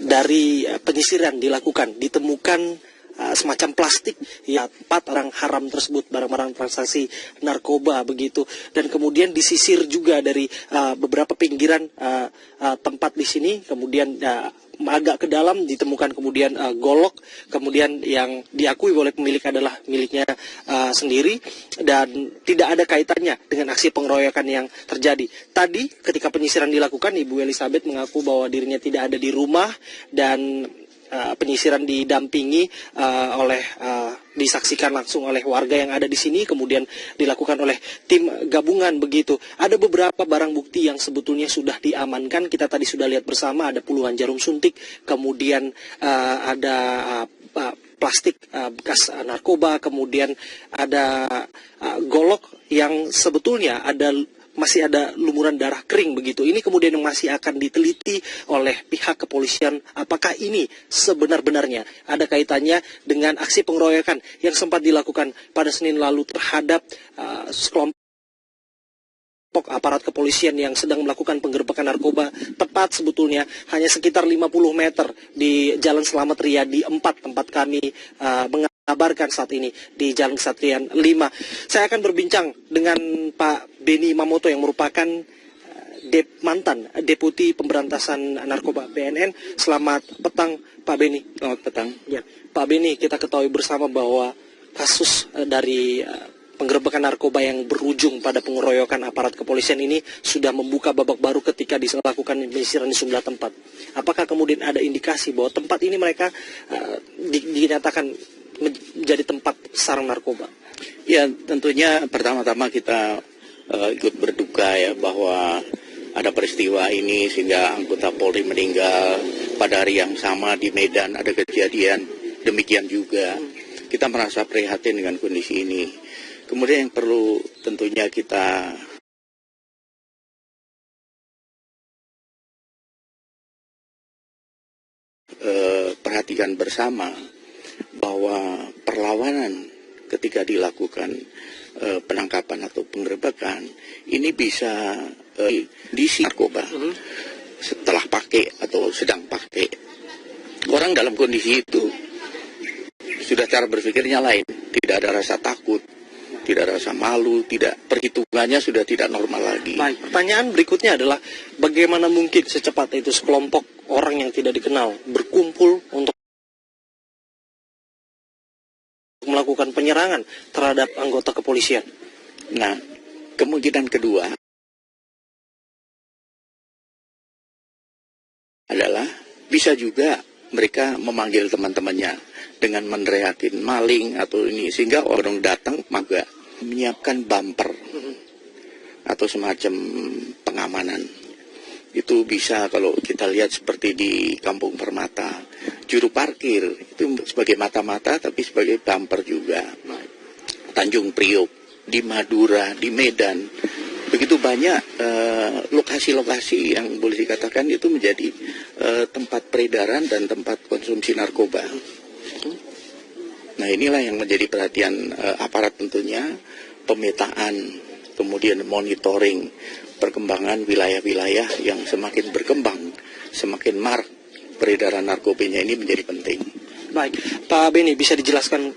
dari penyisiran dilakukan, ditemukan semacam plastik ya 4 orang haram tersebut, barang-barang transaksi narkoba begitu, dan kemudian disisir juga dari beberapa pinggiran tempat di sini, kemudian agak ke dalam ditemukan kemudian golok, kemudian yang diakui oleh pemilik adalah miliknya sendiri dan tidak ada kaitannya dengan aksi pengeroyokan yang terjadi. Tadi ketika penyisiran dilakukan, Ibu Elizabeth mengaku bahwa dirinya tidak ada di rumah dan penyisiran didampingi disaksikan langsung oleh warga yang ada di sini, kemudian dilakukan oleh tim gabungan begitu. Ada beberapa barang bukti yang sebetulnya sudah diamankan, kita tadi sudah lihat bersama, ada puluhan jarum suntik, kemudian ada plastik bekas narkoba, kemudian ada golok yang sebetulnya masih ada lumuran darah kering begitu. Ini kemudian yang masih akan diteliti oleh pihak kepolisian, apakah ini sebenar-benarnya ada kaitannya dengan aksi pengeroyokan yang sempat dilakukan pada Senin lalu terhadap sekelompok aparat kepolisian yang sedang melakukan penggerbekan narkoba, tepat sebetulnya hanya sekitar 50 meter di Jalan Selamat Riyadi 4 tempat kami mengabarkan saat ini, di Jalan Kesatrian 5. Saya akan berbincang dengan Pak Beni Mamoto yang merupakan mantan Deputi Pemberantasan Narkoba BNN. Selamat petang Pak Beni. Selamat petang. Ya, Pak Beni, kita ketahui bersama bahwa kasus dari penggerbekan narkoba yang berujung pada pengeroyokan aparat kepolisian ini sudah membuka babak baru ketika dilakukan penyisiran di sejumlah tempat. Apakah kemudian ada indikasi bahwa tempat ini mereka dinyatakan menjadi tempat sarang narkoba? Ya, tentunya pertama-tama kita ikut berduka ya bahwa ada peristiwa ini sehingga anggota Polri meninggal. Pada hari yang sama di Medan ada kejadian demikian juga. Kita merasa prihatin dengan kondisi ini. Kemudian yang perlu tentunya kita perhatikan bersama bahwa perlawanan ketika dilakukan penangkapan atau penggerbekan ini bisa diisi narkoba setelah pakai atau sedang pakai. Orang dalam kondisi itu sudah cara berpikirnya lain, tidak ada rasa takut, tidak ada rasa malu, perhitungannya sudah tidak normal lagi. Baik, pertanyaan berikutnya adalah bagaimana mungkin secepat itu sekelompok orang yang tidak dikenal berkumpul untuk melakukan penyerangan terhadap anggota kepolisian? Nah, kemungkinan kedua adalah bisa juga mereka memanggil teman-temannya dengan meneriakin maling atau ini, sehingga orang datang maka menyiapkan bumper atau semacam pengamanan. Itu bisa kalau kita lihat seperti di Kampung Permata, juru parkir itu sebagai mata-mata tapi sebagai bumper juga. Tanjung Priok, di Madura, di Medan, begitu banyak lokasi-lokasi yang boleh dikatakan itu menjadi tempat peredaran dan tempat konsumsi narkoba. Nah, inilah yang menjadi perhatian aparat tentunya, pemetaan, kemudian monitoring perkembangan wilayah-wilayah yang semakin berkembang, semakin marak peredaran narkobanya ini menjadi penting. Baik, Pak Beni, bisa dijelaskan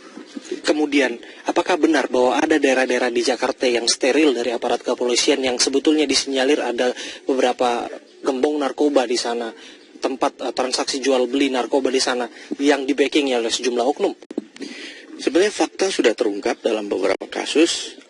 kemudian apakah benar bahwa ada daerah-daerah di Jakarta yang steril dari aparat kepolisian yang sebetulnya disinyalir ada beberapa gembong narkoba di sana, tempat transaksi jual beli narkoba di sana yang di-backing oleh sejumlah oknum? Sebenarnya fakta sudah terungkap dalam beberapa kasus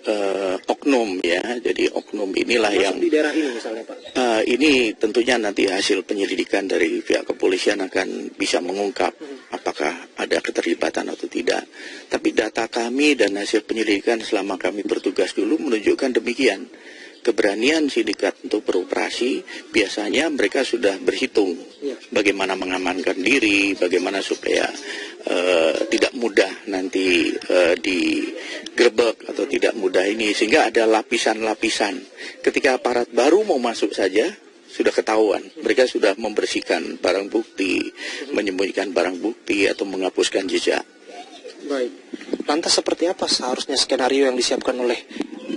oknum ya. Jadi oknum inilah yang di daerah ini misalnya Pak. Ini tentunya nanti hasil penyelidikan dari pihak kepolisian akan bisa mengungkap apakah ada keterlibatan atau tidak. Tapi data kami dan hasil penyelidikan selama kami bertugas dulu menunjukkan demikian. Keberanian sindikat untuk beroperasi, biasanya mereka sudah berhitung bagaimana mengamankan diri, bagaimana supaya tidak mudah nanti digerebek atau tidak mudah ini, sehingga ada lapisan-lapisan. Ketika aparat baru mau masuk saja sudah ketahuan, mereka sudah membersihkan barang bukti, menyembunyikan barang bukti atau menghapuskan jejak. Baik, lantas seperti apa seharusnya skenario yang disiapkan oleh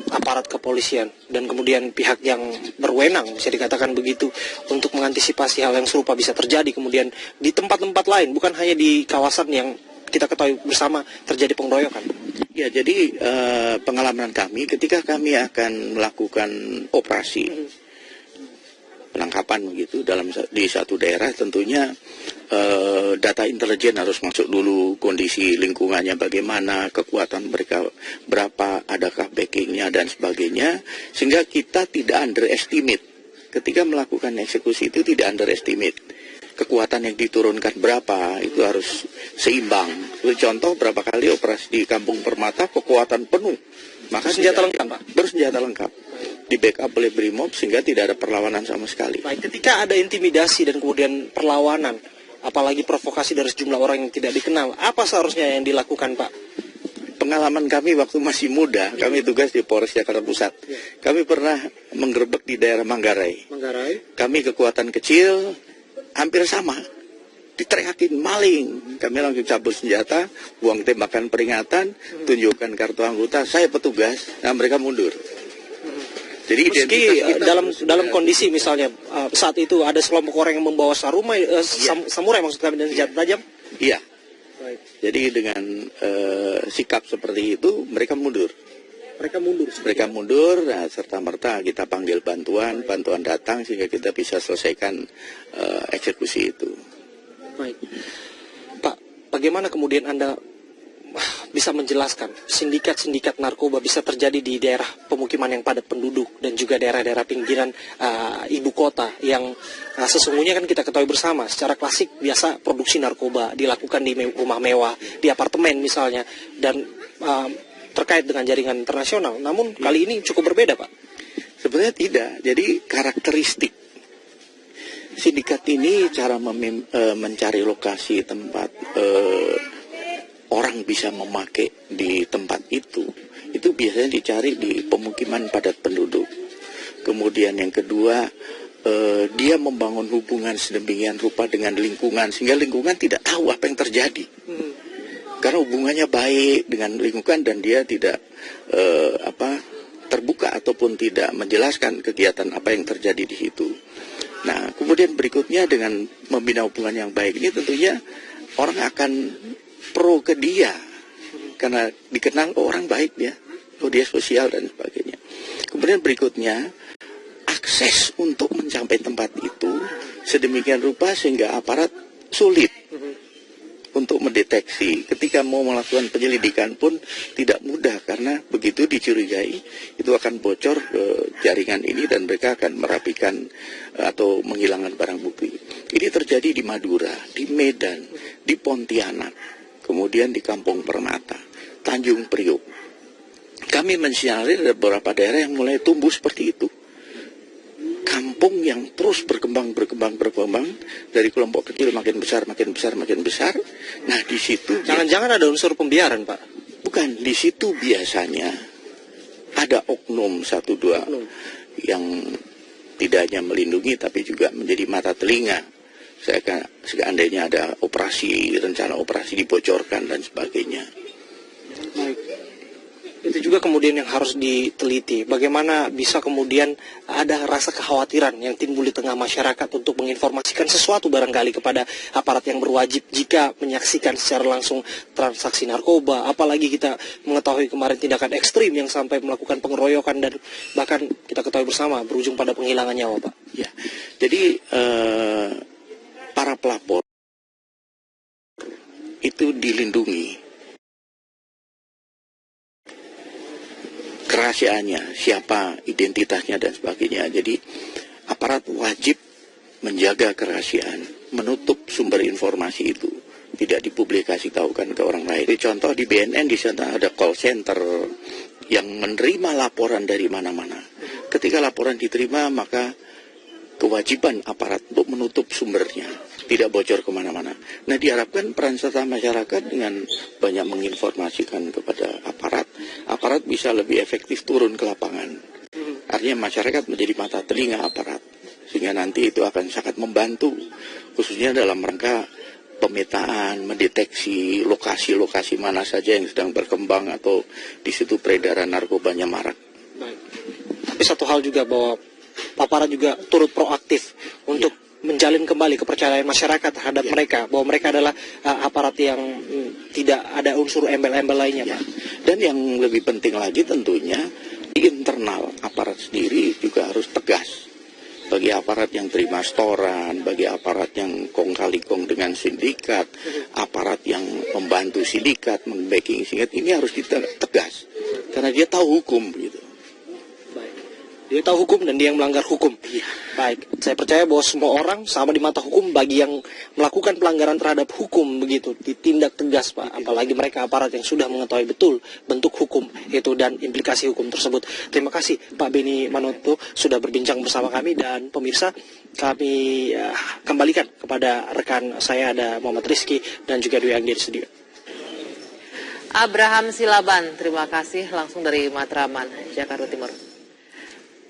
aparat kepolisian dan kemudian pihak yang berwenang, bisa dikatakan begitu, untuk mengantisipasi hal yang serupa bisa terjadi kemudian di tempat-tempat lain, bukan hanya di kawasan yang kita ketahui bersama terjadi pengeroyokan? Ya, jadi pengalaman kami ketika kami akan melakukan operasi penangkapan begitu di satu daerah, tentunya data intelijen harus masuk dulu, kondisi lingkungannya bagaimana, kekuatan mereka berapa, adakah backingnya dan sebagainya, sehingga kita tidak underestimate ketika melakukan eksekusi. Itu tidak underestimate kekuatan yang diturunkan berapa, itu harus seimbang. Contoh berapa kali operasi di Kampung Permata kekuatan penuh, maka senjata lengkap, Pak? Bersenjata lengkap, di backup oleh Brimob sehingga tidak ada perlawanan sama sekali. Baik, ketika ada intimidasi dan kemudian perlawanan, apalagi provokasi dari sejumlah orang yang tidak dikenal, apa seharusnya yang dilakukan, Pak? Pengalaman kami waktu masih muda, kami tugas di Polres Jakarta Pusat. Kami pernah menggerebek di daerah Manggarai. Kami kekuatan kecil, hampir sama, diteriakin maling. Kami langsung cabut senjata, buang tembakan peringatan, tunjukkan kartu anggota, saya petugas, nah mereka mundur. Jadi meski dalam kondisi misalnya saat itu ada sekelompok orang yang membawa samurai maksud kami, dan senjata tajam. Iya. Jadi dengan sikap seperti itu mereka mundur. Mereka mundur, nah, serta-merta kita panggil bantuan datang sehingga kita bisa selesaikan eksekusi itu. Baik. Pak, bagaimana kemudian Anda bisa menjelaskan sindikat-sindikat narkoba bisa terjadi di daerah pemukiman yang padat penduduk dan juga daerah-daerah pinggiran ibu kota yang sesungguhnya kan kita ketahui bersama secara klasik biasa produksi narkoba dilakukan di rumah mewah, di apartemen misalnya, dan terkait dengan jaringan internasional. Namun kali ini cukup berbeda, Pak. Sebenarnya tidak. Jadi karakteristik sindikat ini cara mencari lokasi tempat orang bisa memakai di tempat itu biasanya dicari di pemukiman padat penduduk. Kemudian yang kedua, dia membangun hubungan sedemikian rupa dengan lingkungan sehingga lingkungan tidak tahu apa yang terjadi. Karena hubungannya baik dengan lingkungan dan dia tidak terbuka ataupun tidak menjelaskan kegiatan apa yang terjadi di situ. Nah, kemudian berikutnya dengan membina hubungan yang baik ini tentunya orang akan pro ke dia karena dikenal orang baik dia, dia sosial dan sebagainya. Kemudian berikutnya akses untuk mencapai tempat itu sedemikian rupa sehingga aparat sulit untuk mendeteksi. Ketika mau melakukan penyelidikan pun tidak mudah karena begitu dicurigai itu akan bocor ke jaringan ini dan mereka akan merapikan atau menghilangkan barang bukti. Ini terjadi di Madura, di Medan, di Pontianak, kemudian di Kampung Permata, Tanjung Priok. Kami mensinyalir ada beberapa daerah yang mulai tumbuh seperti itu. Kampung yang terus berkembang dari kelompok kecil makin besar. Nah, di situ jangan-jangan ada unsur pembiaran, Pak? Bukan, di situ biasanya ada oknum 1-2 yang tidak hanya melindungi tapi juga menjadi mata telinga. Seandainya ada rencana operasi dibocorkan dan sebagainya. Baik. Itu juga kemudian yang harus diteliti. Bagaimana bisa kemudian ada rasa kekhawatiran yang timbul di tengah masyarakat untuk menginformasikan sesuatu barangkali kepada aparat yang berwajib jika menyaksikan secara langsung transaksi narkoba. Apalagi kita mengetahui kemarin tindakan ekstrim yang sampai melakukan pengeroyokan dan bahkan kita ketahui bersama berujung pada penghilangan nyawa, Pak. Ya, jadi para pelapor itu dilindungi kerahasiaannya, siapa identitasnya dan sebagainya. Jadi aparat wajib menjaga kerahasiaan, menutup sumber informasi itu, tidak dipublikasi tahukan ke orang lain. Contoh di BNN di sana ada call center yang menerima laporan dari mana-mana. Ketika laporan diterima maka kewajiban aparat untuk menutup sumbernya, tidak bocor kemana-mana. Nah, diharapkan peran serta masyarakat dengan banyak menginformasikan kepada aparat bisa lebih efektif turun ke lapangan. Artinya masyarakat menjadi mata telinga aparat, sehingga nanti itu akan sangat membantu, khususnya dalam rangka pemetaan, mendeteksi lokasi-lokasi mana saja yang sedang berkembang atau di situ peredaran narkobanya marak. Tapi satu hal juga bahwa aparat juga turut proaktif untuk menjalin kembali kepercayaan masyarakat terhadap mereka, bahwa mereka adalah aparat yang tidak ada unsur embel-embel lainnya, Pak. Dan yang lebih penting lagi tentunya di internal aparat sendiri juga harus tegas. Bagi aparat yang terima setoran, bagi aparat yang kong kali kong dengan sindikat, aparat yang membantu sindikat, membacking sindikat, ini harus kita tegas. Karena dia tahu hukum gitu. Dia tahu hukum dan dia yang melanggar hukum. Baik, saya percaya bahwa semua orang sama di mata hukum bagi yang melakukan pelanggaran terhadap hukum begitu, ditindak tegas, Pak. Apalagi mereka aparat yang sudah mengetahui betul bentuk hukum itu dan implikasi hukum tersebut. Terima kasih Pak Beni Manoto sudah berbincang bersama kami, dan pemirsa kami kembalikan kepada rekan saya ada Muhammad Rizky dan juga Dwi Anggi di studio. Abraham Silaban, terima kasih langsung dari Matraman, Jakarta Timur.